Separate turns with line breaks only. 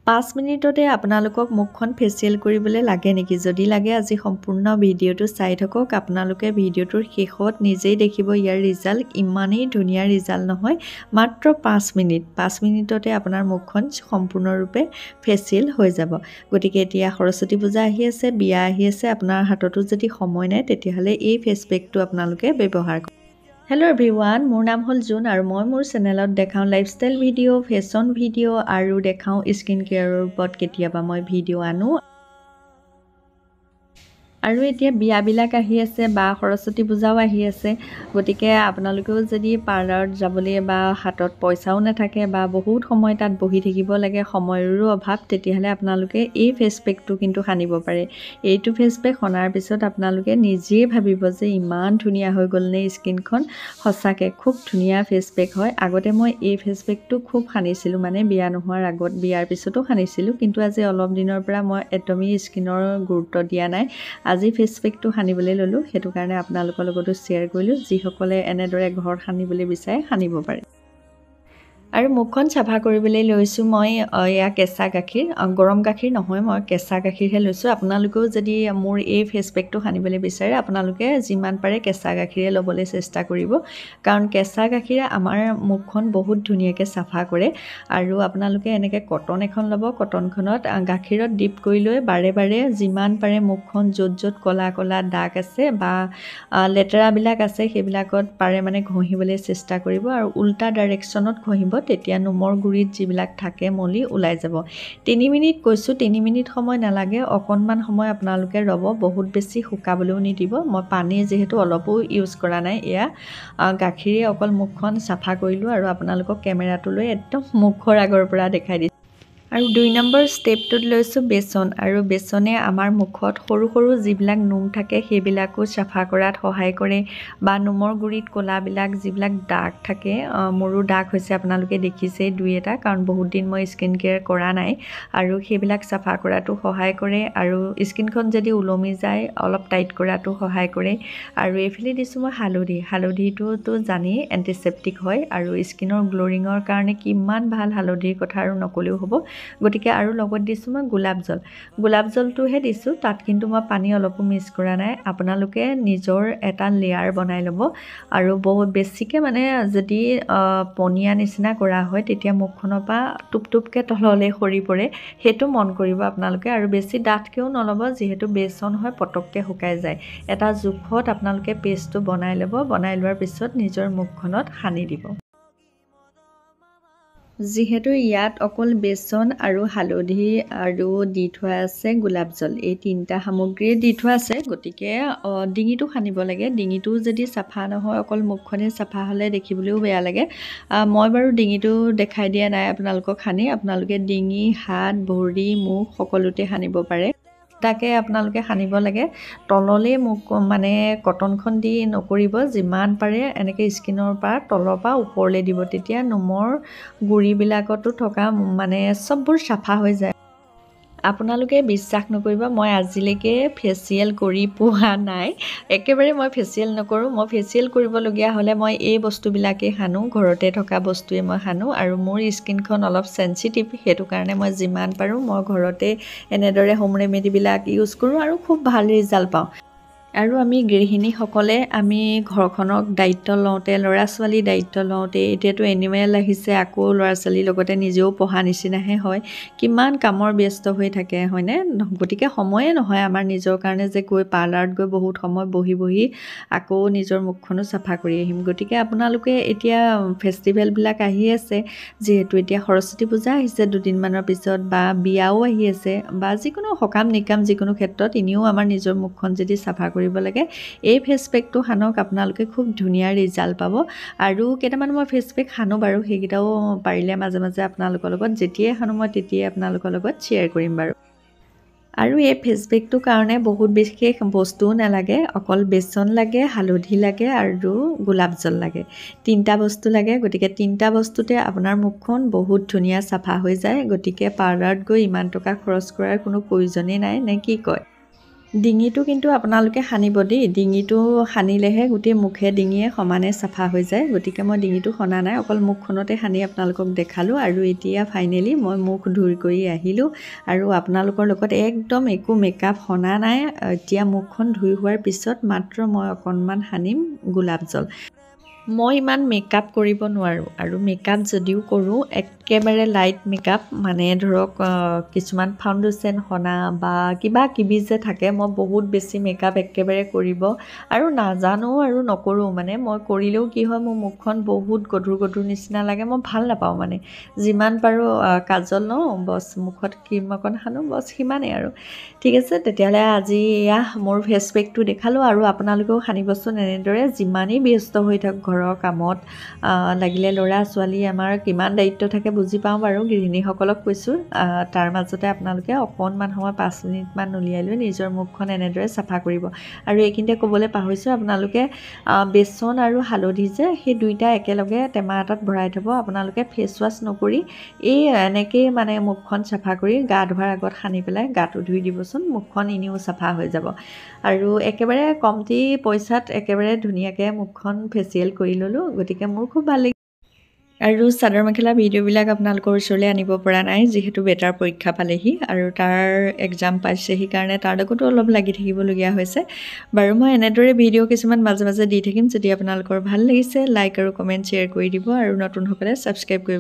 5 মিনিটতে আপোনালোকক মুখখন ফেচিয়েল কৰিবলৈ লাগে নেকি? যদি লাগে আজি সম্পূৰ্ণ ভিডিঅ'টো চাই থাকক। আপোনালোকে ভিডিঅ'টোৰ শেষত নিজেই দেখিব ইয়াৰ ৰিজাল্ট ইমানেই ধুনীয়া ৰিজাল্ট নহয়, মাত্ৰ 5 মিনিট। 5 মিনিটতে আপোনাৰ মুখখন সম্পূৰ্ণৰূপে ফেচিয়েল হৈ যাব। গতিকে এতিয়া সৰস্বতী পূজা আহি আছে, বিয়া আহি আছে, আপোনাৰ হাততো যদি সময় নাই তেতিয়াহ'লে এই ফেচ পেকটো আপোনালোকে ব্যৱহাৰ কৰক। হেল্ল' এভৰিৱান, মোৰ নাম হ'ল জুন আৰু মই মোৰ চেনেলত দেখাওঁ লাইফষ্টাইল ভিডিঅ', ফেশ্বন ভিডিঅ' আৰু দেখাওঁ স্কিন কেয়াৰৰ ওপৰত কেতিয়াবা মই ভিডিঅ' আনো। আৰু এতিয়া বিয়াবিলাক আহি আছে বা সৰস্বতী পূজাও আহি আছে, গতিকে আপোনালোকেও যদি পাৰ্লাৰত যাবলৈ বা হাতত পইচাও নাথাকে বা বহুত সময় তাত বহি থাকিব লাগে, সময়ৰো অভাৱ, তেতিয়াহ'লে আপোনালোকে এই ফেচ পেকটো কিন্তু সানিব পাৰে। এইটো ফেচ পেক সনাৰ পিছত আপোনালোকে নিজেই ভাবিব যে ইমান ধুনীয়া হৈ গ'লনে স্কিনখন। সঁচাকৈ খুব ধুনীয়া ফেচ পেক হয়। আগতে মই এই ফেচ পেকটো খুব সানিছিলোঁ, মানে বিয়া নোহোৱাৰ আগত, বিয়াৰ পিছতো সানিছিলোঁ, কিন্তু আজি অলপ দিনৰ পৰা মই একদমেই স্কিনৰ গুৰুত্ব দিয়া নাই। আজি ফেচ পেকটো সানিবলৈ ল'লোঁ, সেইটো কাৰণে আপোনালোকৰ লগতো শ্বেয়াৰ কৰিলোঁ। যিসকলে এনেদৰে ঘৰত সানিবলৈ বিচাৰে সানিব পাৰে। আৰু মুখখন চাফা কৰিবলৈ লৈছোঁ মই এয়া কেঁচা গাখীৰ, গৰম গাখীৰ নহয়, মই কেঁচা গাখীৰহে লৈছোঁ। আপোনালোকেও যদি মোৰ এই ফেচ পেকটো সানিবলৈ বিচাৰে আপোনালোকে যিমান পাৰে কেঁচা গাখীৰে ল'বলৈ চেষ্টা কৰিব, কাৰণ কেঁচা গাখীৰে আমাৰ মুখখন বহুত ধুনীয়াকৈ চাফা কৰে। আৰু আপোনালোকে এনেকৈ কটন এখন ল'ব, কটনখনত গাখীৰত ডিপ কৰি লৈ বাৰে বাৰে যিমান পাৰে মুখখন য'ত য'ত ক'লা ক'লা দাগ আছে বা লেতেৰাবিলাক আছে সেইবিলাকত পাৰে মানে ঘঁহিবলৈ চেষ্টা কৰিব, আৰু উল্টা ডাইৰেকশ্যনত ঘঁহিব, তেতিয়া নোমৰ গুৰিত যিবিলাক থাকে মলি ওলাই যাব। 3 মিনিট কৈছোঁ, 3 মিনিট সময় নালাগে, অকণমান সময় আপোনালোকে ৰ'ব, বহুত বেছি শুকাবলৈও নিদিব। মই পানী যিহেতু অলপো ইউজ কৰা নাই, এয়া গাখীৰে অকল মুখখন চাফা কৰিলোঁ আৰু আপোনালোকক কেমেৰাটো লৈ একদম মুখৰ আগৰ পৰা দেখাই দিছোঁ। আৰু 2 নম্বৰ ষ্টেপটোত লৈছোঁ বেচন, আৰু বেচনে আমাৰ মুখত সৰু সৰু যিবিলাক নোম থাকে সেইবিলাকো চাফা কৰাত সহায় কৰে, বা নোমৰ গুৰিত ক'লাবিলাক যিবিলাক দাগ থাকে, মোৰো দাগ হৈছে আপোনালোকে দেখিছেই 2 এটা, কাৰণ বহুত দিন মই স্কিন কেয়াৰ কৰা নাই, আৰু সেইবিলাক চাফা কৰাতো সহায় কৰে। আৰু স্কিনখন যদি ওলমি যায় অলপ টাইট কৰাতো সহায় কৰে। আৰু এইফালে দিছোঁ মই হালধি। হালধিটোতো জানেই এণ্টিছেপ্টিক হয়, আৰু স্কিনৰ গ্ল'ৰিঙৰ কাৰণে কিমান ভাল, হালধিৰ কথা আৰু নক'লেও হ'ব। গতিকে আৰু লগত দিছোঁ মই গোলাপ জল। গোলাপ জলটোহে দিছোঁ, তাত কিন্তু মই পানী অলপো মিক্স কৰা নাই। আপোনালোকে নিজৰ এটা লেয়াৰ বনাই ল'ব, আৰু বহুত বেছিকৈ মানে যদি পনীয়া নিচিনা কৰা হয় তেতিয়া মুখখনৰ পৰা টোপ টোপকৈ তললৈ সৰি পৰে, সেইটো মন কৰিব আপোনালোকে। আৰু বেছি ডাঠকৈও নল'ব, যিহেতু বেচন হয় পটককৈ শুকাই যায়। এটা জোখত আপোনালোকে পেষ্টটো বনাই ল'ব, বনাই লোৱাৰ পিছত নিজৰ মুখখনত সানি দিব। যিহেতু ইয়াত অকল বেচন আৰু হালধি আৰু দি থোৱা আছে গোলাপ জল, এই 3টা সামগ্ৰীয়ে দি থোৱা আছে, গতিকে ডিঙিটো সানিব লাগে। ডিঙিটো যদি চাফা নহয়, অকল মুখখনেই চাফা হ'লে দেখিবলৈও বেয়া লাগে। মই বাৰু ডিঙিটো দেখাই দিয়া নাই আপোনালোকক সানি, আপোনালোকে ডিঙি, হাত, ভৰি, মুখ সকলোতে সানিব পাৰে। তাকে আপোনালোকে সানিব লাগে। তললৈ মুখ মানে কটনখন দি নকৰিব, যিমান পাৰে এনেকৈ স্কিনৰ পৰা তলৰ পৰা ওপৰলৈ দিব, তেতিয়া নোমৰ গুৰিবিলাকতো থকা মানে চববোৰ চাফা হৈ যায়। আপোনালোকে বিশ্বাস নকৰিব, মই আজিলৈকে ফেচিয়েল কৰি পোৱা নাই, একেবাৰে মই ফেচিয়েল নকৰোঁ। মই ফেচিয়েল কৰিবলগীয়া হ'লে মই এই বস্তুবিলাকেই সানো, ঘৰতে থকা বস্তুৱে মই সানো। আৰু মোৰ স্কিনখন অলপ চেঞ্চিটিভ, সেইটো কাৰণে মই যিমান পাৰোঁ মই ঘৰতে এনেদৰে হোম ৰেমেডিবিলাক ইউজ কৰোঁ আৰু খুব ভাল ৰিজাল্ট পাওঁ। আৰু আমি গৃহিণীসকলে আমি ঘৰখনক দায়িত্ব লওঁতে, ল'ৰা ছোৱালীৰ দায়িত্ব লওঁতে, এতিয়াতো এনিমেল আহিছে, আকৌ ল'ৰা ছোৱালীৰ লগতে নিজেও পঢ়া নিচিনাহে হয়, কিমান কামৰ ব্যস্ত হৈ থাকে হয়নে? গতিকে সময়ে নহয় আমাৰ নিজৰ কাৰণে যে গৈ পাৰ্লাৰত গৈ বহুত সময় বহি বহি আকৌ নিজৰ মুখখনো চাফা কৰি আহিম। গতিকে আপোনালোকে এতিয়া ফেষ্টিভেলবিলাক আহি আছে, যিহেতু এতিয়া সৰস্বতী পূজা আহিছে দুদিনমানৰ পিছত, বা বিয়াও আহি আছে, বা যিকোনো সকাম নিকাম যিকোনো ক্ষেত্ৰত এনেও আমাৰ নিজৰ মুখখন যদি চাফা কৰিব লাগে, এই ফেচ পেকটো সানক, আপোনালোকে খুব ধুনীয়া ৰিজাল্ট পাব। আৰু কেইটামান মই ফেচ পেক সানো বাৰু, সেইকেইটাও পাৰিলে মাজে মাজে আপোনালোকৰ লগত যেতিয়াই সানো মই তেতিয়াই আপোনালোকৰ লগত শ্বেয়াৰ কৰিম বাৰু। আৰু এই ফেচ পেকটোৰ কাৰণে বহুত বিশেষ বস্তুও নালাগে, অকল বেচন লাগে, হালধি লাগে আৰু গোলাপ জল লাগে, 3টা বস্তু লাগে। গতিকে 3টা বস্তুতে আপোনাৰ মুখখন বহুত ধুনীয়া চাফা হৈ যায়। গতিকে পাৰ্লাৰত গৈ ইমান টকা খৰচ কৰাৰ কোনো প্ৰয়োজনেই নাই, নে কি কয়? ডিঙিটো কিন্তু আপোনালোকে সানিব দেই, ডিঙিটো সানিলেহে গোটেই মুখে ডিঙিয়ে সমানে চাফা হৈ যায়। গতিকে মই ডিঙিটো সনা নাই, অকল মুখখনতে সানি আপোনালোকক দেখালোঁ। আৰু এতিয়া ফাইনেলি মই মুখ ধুই কৰি আহিলোঁ আৰু আপোনালোকৰ লগত একদম একো মেকআপ সনা নাই। এতিয়া মুখখন ধুই হোৱাৰ পিছত মাত্ৰ মই অকণমান সানিম গোলাপ জল। মই ইমান মেকআপ কৰিব নোৱাৰোঁ, আৰু মেকআপ যদিও কৰোঁ একেবাৰে লাইট মেকআপ, মানে ধৰক কিছুমান ফাউণ্ডেশ্যন সনা বা কিবা কিবি যে থাকে, মই বহুত বেছি মেকআপ একেবাৰে কৰিব আৰু নাজানো আৰু নকৰোঁ। মানে মই কৰিলেও কি হয়, মোৰ মুখখন বহুত গধুৰ গধুৰ নিচিনা লাগে, মই ভাল নাপাওঁ। মানে যিমান পাৰোঁ কাজল লওঁ, বছ মুখত ক্ৰীম অকণ সানো, বছ সিমানেই আৰু। ঠিক আছে, তেতিয়াহ'লে আজি এয়া মোৰ ফেচ পেকটো দেখালোঁ, আৰু আপোনালোকেও সানিবচোন এনেদৰে। যিমানেই ব্যস্ত হৈ থাকক ঘৰৰ কামত, লাগিলে ল'ৰা ছোৱালী আমাৰ কিমান দায়িত্ব থাকে বুজি পাওঁ বাৰু, গৃহিণীসকলক কৈছোঁ। তাৰ মাজতে আপোনালোকে অকণমান সময় 5 মিনিটমান উলিয়াই লৈ নিজৰ মুখখন এনেদৰে চাফা কৰিব। আৰু এইখিনিতে ক'বলৈ পাহৰিছোঁ, আপোনালোকে বেচন আৰু হালধি যে সেই দুইটা একেলগে টেমা এটাত ভৰাই থ'ব। আপোনালোকে ফেচ ৱাছ নকৰি এই এনেকেই মানে মুখখন চাফা কৰি গা ধোৱাৰ আগত সানি পেলাই গাটো ধুই দিবচোন, মুখখন এনেও চাফা হৈ যাব। আৰু একেবাৰে কমটি পইচাত একেবাৰে ধুনীয়াকৈ মুখখন ফেচিয়েল কৰি ল'লোঁ। গতিকে মোৰ খুব ভাল লাগিল। আৰু চাদৰ মেখেলা ভিডিঅ'বিলাক আপোনালোকৰ ওচৰলৈ আনিব পৰা নাই, যিহেতু বেটাৰ পৰীক্ষা পালেহি আৰু তাৰ এক্সাম পাইছেহি কাৰণে তাৰ লগতো অলপ লাগি থাকিবলগীয়া হৈছে। বাৰু মই এনেদৰে ভিডিঅ' কিছুমান মাজে মাজে দি থাকিম। যদি আপোনালোকৰ ভাল লাগিছে লাইক আৰু কমেণ্ট শ্বেয়াৰ কৰি দিব, আৰু নতুনসকলে ছাবস্ক্ৰাইব কৰিব।